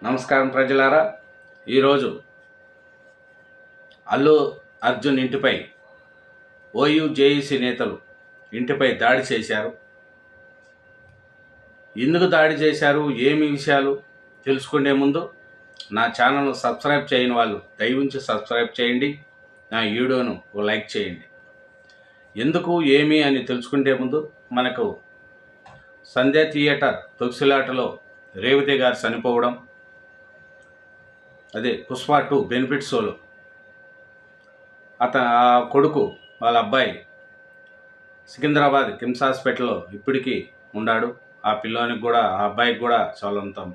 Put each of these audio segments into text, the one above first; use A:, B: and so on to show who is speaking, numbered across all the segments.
A: నమస్కారం ప్రజలారా. ఈరోజు అల్లు అర్జున్ ఇంటిపై ఓయూజేఏసీ నేతలు ఇంటిపై దాడి చేశారు. ఎందుకు దాడి చేశారు, ఏమి విషయాలు తెలుసుకునే ముందు నా ఛానల్ను సబ్స్క్రైబ్ చేయని వాళ్ళు దయవుంచి సబ్స్క్రైబ్ చేయండి, నా వీడియోను లైక్ చేయండి. ఎందుకు ఏమి అని తెలుసుకుంటే ముందు మనకు సంధ్య థియేటర్ తొక్సిలాటలో రేవతి గారు చనిపోవడం, అదే పుష్ప 2 బెనిఫిట్ షోలో ఆ కొడుకు వాళ్ళ అబ్బాయి సికింద్రాబాద్ కిమ్స్ హాస్పిటల్లో ఇప్పటికీ ఉన్నాడు. ఆ పిల్లోనికి కూడా, ఆ అబ్బాయికి కూడా చాలా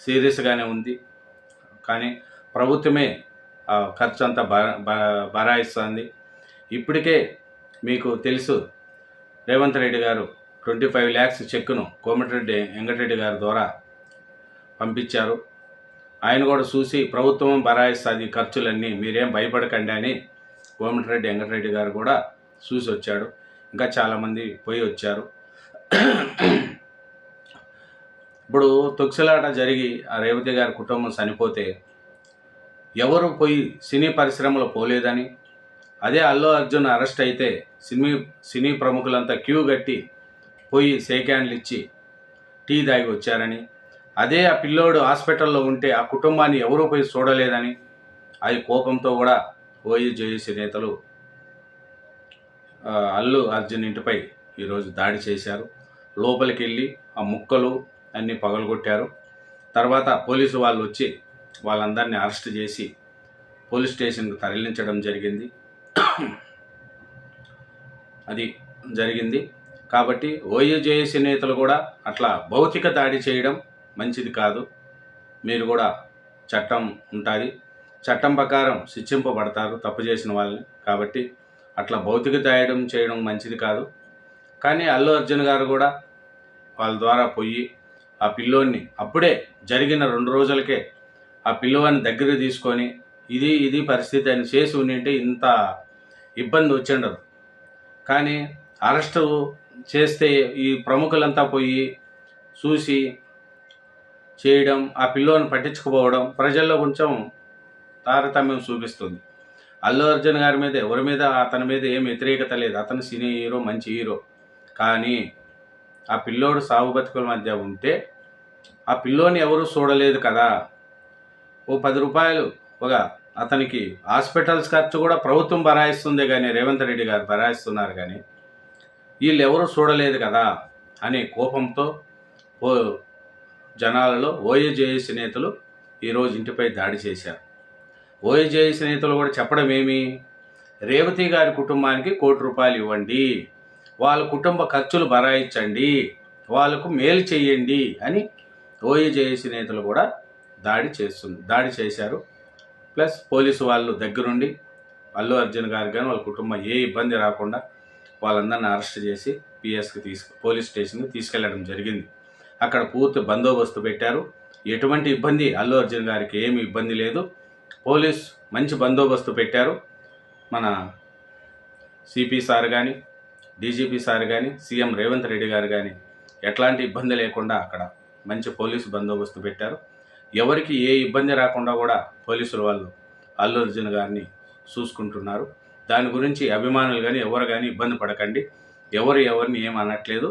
A: సీరియస్గానే ఉంది. కానీ ప్రభుత్వమే ఖర్చు అంతా భరాయిస్తుంది. ఇప్పటికే మీకు తెలుసు, రేవంత్ రెడ్డి గారు 25 lakhs చెక్కును కోమటిరెడ్డి వెంకటరెడ్డి గారి ద్వారా పంపించారు. ఆయన కూడా చూసి ప్రభుత్వం భరాయిస్తుంది ఖర్చులన్నీ, మీరేం భయపడకండి అని కోమటిరెడ్డి వెంకటరెడ్డి గారు కూడా చూసి వచ్చాడు. ఇంకా చాలామంది పోయి వచ్చారు. ఇప్పుడు తొక్సిలాట జరిగి ఆ రేవతి గారి కుటుంబం చనిపోతే ఎవరు పోయి సినీ పరిశ్రమలో పోలేదని, అదే అల్లు అర్జున్ అరెస్ట్ అయితే సినీ ప్రముఖులంతా క్యూ కట్టి పోయి షేక్ హ్యాండ్లు ఇచ్చి టీ తాగి వచ్చారని, అదే ఆ పిల్లోడు హాస్పిటల్లో ఉంటే ఆ కుటుంబాన్ని ఎవరూ పోయి చూడలేదని, అది కోపంతో కూడా ఓయూజేఏసీ నేతలు అల్లు అర్జున్ ఇంటిపై ఈరోజు దాడి చేశారు. లోపలికి వెళ్ళి ఆ ముక్కలు అన్నీ పగలగొట్టారు. తర్వాత పోలీసు వాళ్ళు వచ్చి వాళ్ళందరినీ అరెస్ట్ చేసి పోలీస్ స్టేషన్కి తరలించడం జరిగింది. అది జరిగింది. కాబట్టి ఓయూజేఏసీ నేతలు కూడా అట్లా భౌతిక దాడి చేయడం మంచిది కాదు. మీరు కూడా చట్టం ఉంటుంది, చట్టం ప్రకారం శిక్షింపబడతారు తప్పు చేసిన వాళ్ళని. కాబట్టి అట్లా భౌతిక దాడి చేయడం మంచిది కాదు. కానీ అల్లు అర్జున్ గారు కూడా వాళ్ళ ద్వారా పోయి ఆ పిల్లోని అప్పుడే జరిగిన 2 రోజులకే ఆ పిల్లవాడిని దగ్గర తీసుకొని ఇది పరిస్థితి అని చేసి ఉండింటే ఇంత ఇబ్బంది వచ్చిండదు. కానీ అరెస్టు చేస్తే ఈ ప్రముఖులంతా పోయి చూసి చేయడం, ఆ పిల్లోని పట్టించుకుపోవడం ప్రజల్లో కొంచెం తారతమ్యం చూపిస్తుంది. అల్లు అర్జున్ గారి మీద, ఎవరి మీద, అతని మీద ఏం వ్యతిరేకత లేదు. అతను సినీ హీరో, మంచి హీరో. కానీ ఆ పిల్లోడు సాగు బతుకుల మధ్య ఉంటే ఆ పిల్లోని ఎవరు చూడలేదు కదా. ఓ 10 రూపాయలు ఒక అతనికి హాస్పిటల్స్ ఖర్చు కూడా ప్రభుత్వం భరాయిస్తుంది, కానీ రేవంత్ రెడ్డి గారు భరాయిస్తున్నారు. కానీ వీళ్ళు ఎవరు చూడలేదు కదా అనే కోపంతో జనాలలో ఓయూజేఏసీ నేతలు ఈరోజు ఇంటిపై దాడి చేశారు. ఓయూజేఏసీ నేతలు కూడా చెప్పడం ఏమి, రేవతి గారి కుటుంబానికి ₹1 కోటి ఇవ్వండి, వాళ్ళ కుటుంబ ఖర్చులు భరాయించండి, వాళ్ళకు మేలు చేయండి అని ఓయూజేఏసీ నేతలు కూడా దాడి చేశారు. ప్లస్ పోలీసు వాళ్ళు దగ్గరుండి అల్లు అర్జున్ గారికి కానీ వాళ్ళ కుటుంబం ఏ ఇబ్బంది రాకుండా వాళ్ళందరినీ అరెస్ట్ చేసి పోలీస్ స్టేషన్కి తీసుకెళ్లడం జరిగింది. అక్కడ పూర్తి బందోబస్తు పెట్టారు. ఎటువంటి ఇబ్బంది అల్లు అర్జున్ గారికి ఏమి ఇబ్బంది లేదు. పోలీస్ మంచి బందోబస్తు పెట్టారు. మన సిపి సార్ కానీ, డీజీపీ సార్ కానీ, సీఎం రేవంత్ రెడ్డి గారు కానీ ఎట్లాంటి ఇబ్బంది లేకుండా అక్కడ మంచి పోలీసు బందోబస్తు పెట్టారు. ఎవరికి ఏ ఇబ్బంది రాకుండా కూడా పోలీసులు వాళ్ళు అల్లు అర్జున్ గారిని చూసుకుంటున్నారు. దాని గురించి అభిమానులు కానీ ఎవరు కానీ ఇబ్బంది పడకండి. ఎవరిని ఏం అనట్లేదు.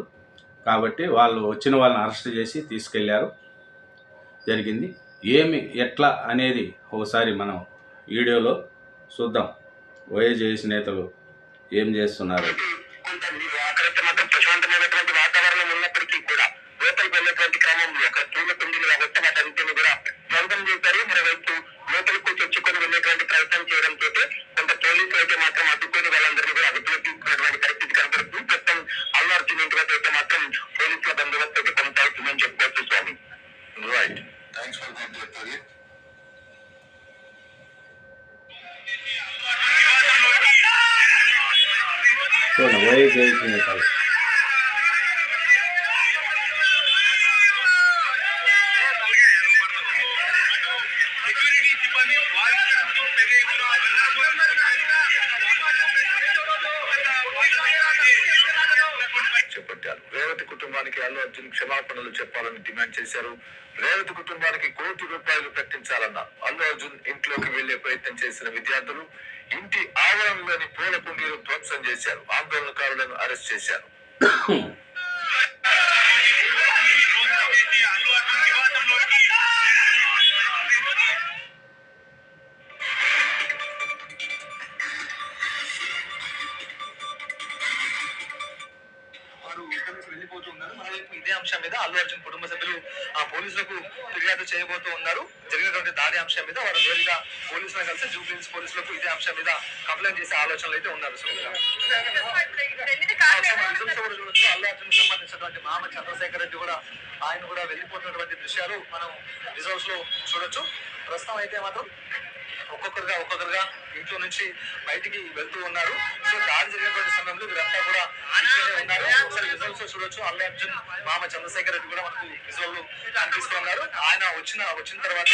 A: కాబట్టి వాళ్ళు వచ్చిన వాళ్ళని అరెస్ట్ చేసి తీసుకెళ్లారు. జరిగింది ఏమి ఎట్లా అనేది ఒకసారి మనం వీడియోలో చూద్దాం. ఓయూజేఏసీ నేతలు ఏం చేస్తున్నారు. చూడండి ఓయూజేఏసీ నేతలు
B: చేపట్టారు. రేవతి కుటుంబానికి అల్లు అర్జున్ క్షమాపణలు చెప్పాలని డిమాండ్ చేశారు. రేవతి కుటుంబానికి ₹1,00,00,000 ప్రకటించాలన్నారు. అల్లు అర్జున్ ఇంట్లోకి వెళ్లే ప్రయత్నం చేసిన విద్యార్థులు ఇంటి ఆవరణలోని పూల కుండీలు ధ్వంసం చేశారు. ఆందోళనకారులను అరెస్ట్ చేశారు. వెళ్ళిపోతున్నారు. మరోవైపు ఇదే అంశం మీద అల్లు అర్జున్ కుటుంబ సభ్యులు పోలీసులకు ఫిర్యాదు చేయబోతూ ఉన్నారు. జరిగినటువంటి దాడి అంశం మీద వారు నేరుగా పోలీసులను కలిసి జూబ్లీహిల్స్ పోలీసులకు ఇదే అంశం మీద కంప్లైంట్ చేసే ఆలోచనలు అయితే ఉన్నారు. అల్లు అర్జున్ సంబంధించినటువంటి మామ చంద్రశేఖర్ రెడ్డి కూడా ఆయన కూడా వెళ్ళిపోతున్నటువంటి దృశ్యాలు మనం రిజల్ట్స్ లో చూడొచ్చు. ప్రస్తుతం అయితే మాత్రం ఒక్కొక్కరుగా ఇంట్లో నుంచి బయటికి వెళ్తూ ఉన్నారు. సో దాడి జరిగినటువంటి సమయంలో వీరంతా కూడా ఉన్నారు. ఒకసారి రిజల్ట్స్ చూడొచ్చు. అల్లు అర్జున్ మామ చంద్రశేఖర్ రెడ్డి కూడా మనకు విజువల్ కనిపిస్తున్నారు. ఆయన వచ్చిన తర్వాత